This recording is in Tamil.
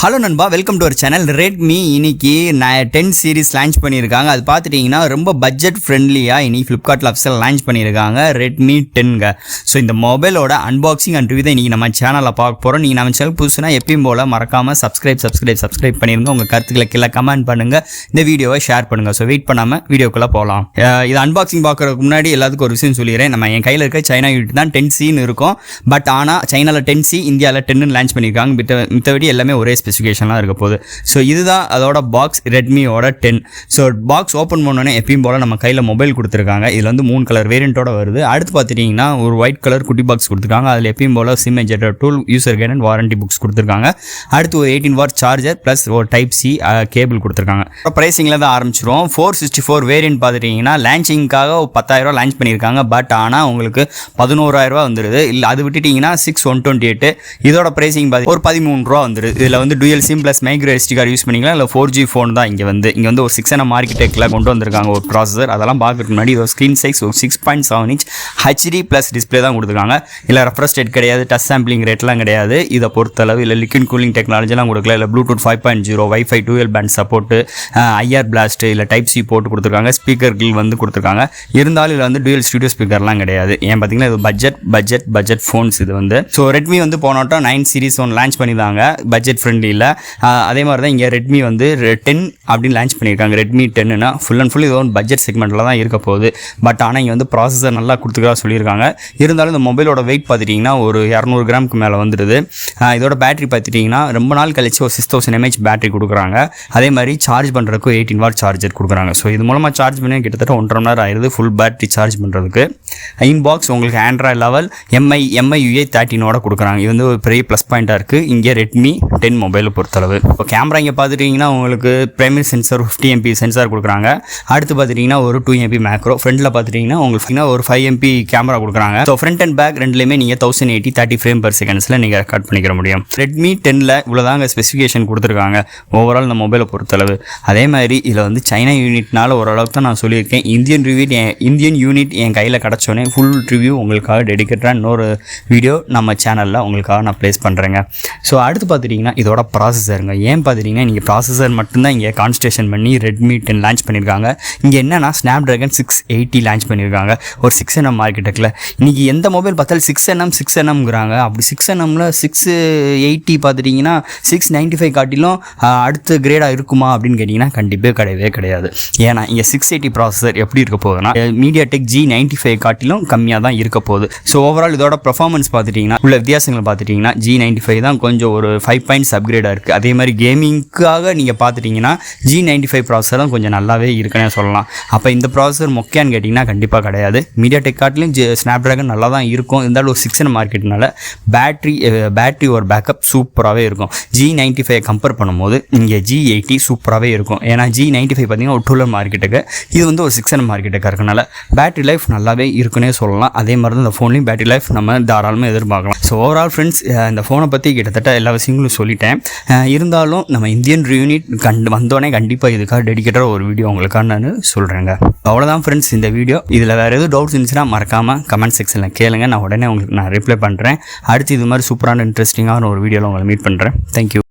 ஹலோ நண்பா, welcome to our channel. Redmi இன்னைக்கு 10 சீரிஸ் லான்ச் பண்ணியிருக்காங்க. அது பார்த்துட்டிங்கன்னா ரொம்ப பட்ஜெட் ஃப்ரெண்ட்லியாக இன்னைக்கு ஃப்ளிப்கார்ட்டில் அஃபிஷியல் லான்ச் பண்ணியிருக்காங்க ரெட்மி 10ங்க. ஸோ இந்த மொபைலோட அன்பாக்சிங் அண்ட் ரிவ்யூ தான் இன்றைக்கி நம்ம சேனலில் பார்க்க போகிறோம். நீங்கள் நம்ம சேனல் புதுசுனா எப்பயும் போல் மறக்காமல் சப்ஸ்கிரைப் பண்ணிடுங்க. உங்கள் கருத்துக்களை கீழே கமெண்ட் பண்ணுங்கள், இந்த வீடியோவை ஷேர் பண்ணுங்கள். ஸோ வெயிட் பண்ணாமல் வீடியோக்குள்ளே போகலாம். இது அன்பாக்சிங் பார்க்குறதுக்கு முன்னாடி எல்லாத்துக்கும் ஒரு விஷயம் சொல்லிடுறேன். நம்ம என் கையில் இருக்க சைனா யூனிட் தான் 10Cன்னு இருக்கும். பட் ஆனால் சைனாவில் 10C, இந்தியாவில் 10ன்னு லான்ச் பண்ணியிருக்காங்க. மித்தபடி எல்லாமே ஒரே ஸ்பெசிஃபிகேஷன்லாம் இருக்க போகுது. ஸோ இதுதான் அதோட பாக்ஸ், ரெட்மியோட 10. ஸோ பாக்ஸ் ஓப்பன் பண்ணோன்னே எப்பயும் போல் நம்ம கையில் மொபைல் கொடுத்துருக்காங்க. இதில் வந்து 3 கலர் வேரியண்ட்டோட வருது. அடுத்து பார்த்துட்டிங்கன்னா ஒரு ஒயிட் கலர் குட்டி பாக்ஸ் கொடுத்துருக்காங்க. அதில் எப்பயும் போல் SIM ejector tool, user guide and warranty books கொடுத்துருக்காங்க. அடுத்து ஒரு 18 வாட் சார்ஜர் ப்ளஸ் ஒரு டைப் சி கேபிள் கொடுத்துருக்காங்க. ப்ரைஸிங்கில் தான் ஆரம்பிச்சிரும். 464 வேரியண்ட் பார்த்துட்டிங்கன்னா லான்ச்சிங்காக 10,000 லான்ச் பண்ணியிருக்காங்க. பட் ஆனால் உங்களுக்கு 11,000 வந்துடுது. இல்லை அது விட்டுட்டிங்கன்னா 6,128. இதோட ப்ரைஸிங் பார்த்து ஒரு 13 ரூபா வந்துடுது. இதில் வந்து dual sim plus micro SD card use பண்ணிக்கலாம். இல்லை 4G ஃபோன் தான் இங்கே வந்து ஒரு 6nm ஆர்கிடெக்டில் கொண்டு வந்திருக்காங்க ஒரு ப்ராசஸர். அதெல்லாம் பார்க்கறதுக்கு முன்னாடி ஒரு ஸ்க்ரீன் சைஸ் ஒரு 6.7 inch HD ப்ளஸ் டிஸ்பிளே தான் கொடுத்துருக்காங்க. இல்லை ரெஃப்ரெஷ் ரேட் கிடையாது, டச் சாம்பிளிங் ரேட்லாம் கிடையாது. இதை பொறுத்தளவு இல்லை லிக்விட் கூலிங் டெக்னாலஜிலாம் கொடுக்கல. இல்லை Bluetooth 5.0, wifi dual pant support, IR blast, இல்லை டைப் சி போட்டு கொடுத்துருக்காங்க. ஸ்பீக்கர்கள் வந்து கொடுத்துருக்காங்க. இருந்தாலும் இதில் வந்து டூயல் ஸ்டுடியோ ஸ்பீக்கர்லாம் கிடையாது. ஏன் பார்த்தீங்கன்னா இது பட்ஜெட் ஃபோன்ஸ் இது வந்து. ஸோ ரெட்மி வந்து போனோட்டம் 9 சீரிஸ் ஒன்று லான்ச் பண்ணியிருந்தாங்க பட்ஜெட் ஃப்ரெண்ட்லியில். அதே மாதிரி தான் இங்கே ரெட்மி வந்து 10 அப்படின்னு லான்ச் பண்ணியிருக்காங்க. ரெட்மி 10னா ஃபுல் அண்ட் ஃபுல் இது ஒரு பட்ஜெட் செக்மெண்ட்டில் தான் இருக்க போகுது. பட் ஆனால் இங்கே வந்து ப்ராசஸர் நல்லா கொடுத்துக்கிறதா சொல்லியிருக்காங்க. இருந்தாலும் இந்த மொபைலோட வெயிட் பார்த்துட்டிங்கன்னா ஒரு 200 கிராமுக்கு மேலே வந்துடுது. இதோட பேட்டரி பார்த்துட்டிங்கன்னா ரொம்ப நாள் கழிச்சு ஒரு 6000 mAh பேட்டரி கொடுக்குறாங்க. அதே மாதிரி சார்ஜ் பண்ணுறதுக்கு 18 வாட் சார்ஜர் கொடுக்குறாங்க. ஸோ இது மூலமாக சார்ஜ் பண்ணி கிட்டத்தட்ட 1.5 மணி நேரம் ஆயிடுது ஃபுல் பேட்டரி சார்ஜ் பண்ணுறதுக்கு. இன்பாக்ஸ் உங்களுக்கு ஆண்ட்ராய்ட் லெவல் MI UI 13 கொடுக்குறாங்க. இது வந்து ஒரு பெரிய ப்ளஸ் பாயிண்ட்டாக இருக்குது இங்கே ரெட்மி 10 மொபைலை பொறுத்தளவு. இப்போ கேமரா இங்கே பார்த்துட்டிங்கன்னா உங்களுக்கு பிரைமரி சென்சார் 50 MP சென்சார் கொடுக்குறாங்க. அடுத்து பார்த்துட்டிங்கன்னா ஒரு 2 MP மேக்ரோ. ஃப்ரண்ட்டில் பார்த்துட்டிங்கன்னா உங்களுக்கு ஒரு 5 MP கேமரா கொடுக்குறாங்க. ஸோ ஃப்ரண்ட் அண்ட் பேக் ரெண்டுலேயுமே நீங்கள் 1080 30 ஃப்ரேம் பர் செகண்ட்ஸில் நீங்கள் ரெக்கார்ட் பண்ணிக்கிற முடியும். ரெட்மி 10ல் இவ்வளோதாங்க ஸ்பெசிஃபிகேஷன் கொடுத்துருக்காங்க ஓவரால் இந்த மொபைலை பொறுத்தளவு. அதே மாதிரி இதில் வந்து சைனா யூனிட்னால ஓரளவுக்கு தான் நான் சொல்லியிருக்கேன். இந்தியன் யூனிட் என் கையில் கிடச்சோன்னே ஃபுல் ரிவ்யூ உங்களுக்காக டெடிக்கேட்டாக இன்னொரு வீடியோ நம்ம சேனலில் உங்களுக்காக நான் ப்ளேஸ் பண்ணுறேங்க. ஸோ அடுத்து பார்த்துட்டிங்கன்னா இதோட ப்ராசஸருங்க. ஏன் பார்த்துட்டிங்கன்னா நீங்கள் ப்ராசஸர் மட்டும்தான் இங்கே கான்சன்ட்ரேஷன் பண்ணி ரெட்மி 10 லான்ச் பண்ணியிருக்காங்க. இங்கே என்னென்னா ஸ்னாப்ட்ராகன் 680 லான்ச் பண்ணியிருக்காங்க ஒரு 6nm ஆர்கிடெக்டில். இன்றைக்கி எந்த மொபைல் பார்த்தாலும் 6nmங்கிறாங்க. அப்படி 6nmல 680 பார்த்துட்டிங்கன்னா 695 காட்டிலும் அடுத்த கிரேடாக இருக்குமா அப்படின்னு கேட்டிங்கன்னா கண்டிப்பாக கிடையாது. ஏன்னா இங்கே 680 ப்ராசஸர் எப்படி இருக்க போகுதுன்னா மீடியாடெக் G95 காட்டிலும் கம்மியாக தான் இருக்க போகுது. ஸோ ஓவரால் இதோட பர்ஃபார்மன்ஸ் பார்த்துட்டிங்கன்னா உள்ள வித்தியாசங்கள் பார்த்துட்டிங்கன்னா G95 தான் கொஞ்சம் ஒரு 5 பாயிண்ட்ஸ் அப்கிரேடாக இருக்குது. அதே மாதிரி கேமிங்காக நீங்கள் பார்த்துட்டிங்கன்னா G95 ப்ராசஸர் தான் கொஞ்சம் நல்லாவே இருக்குன்னே சொல்லலாம். அப்போ இந்த ப்ராசஸர் மொக்கையான்னு கேட்டிங்கன்னா கண்டிப்பாக கிடையாது. மீடியாடெக் காட்டிலும் ஸ்னாப்ட்ராகன் நல்லா தான் இருக்கும். இருந்தாலும் ஒரு 6nm மார்க்கெட்னால பேட்டரி ஒரு பேக்கப் சூப்பராகவே இருக்கும். G95 கம்பேர் பண்ணும்போது இங்கே G80 சூப்பராகவே இருக்கும். ஏன்னா G95 பார்த்திங்கன்னா ஒரு 2nm மார்க்கெட்டுக்கு, இது வந்து ஒரு 6nm மார்க்கெட்டுக்கு இருக்கனால பேட்டரி லைஃப் நல்லாவே இருக்குன்னே சொல்லலாம். அதே மாதிரி தான் இந்த ஃபோன்லையும் பேட்டரி லைஃப் நம்ம தாராளமாக எதிர்பார்க்கலாம். ஸோ ஓவரால் ஃப்ரெண்ட்ஸ், இந்த ஃபோனை பற்றி கிட்டத்தட்ட எல்லா விஷயங்களும் சொல்லிட்டேன். இருந்தாலும் நம்ம இந்தியன் யூனிட் வந்தோடனே கண்டிப்பாக இதுக்காக டெடிக்கேட்டாக ஒரு வீடியோ உங்களுக்காக நான் சொல்கிறேங்க. அவ்வளோதான் ஃப்ரெண்ட்ஸ் இந்த வீடியோ. இதில் வேறு எதுவும் டவுட்ஸ் இருந்துச்சுன்னா மறக்காமல் கமெண்ட் செக்ஷனில் கேளுங்க. நான் உடனே உங்களுக்கு ரிப்ளை பண்ணுறேன். அடுத்து இது மாதிரி சூப்பரான இன்ட்ரெஸ்டிங்கான ஒரு வீடியோவில் உங்களை மீட் பண்ணுறேன். தேங்க்யூ.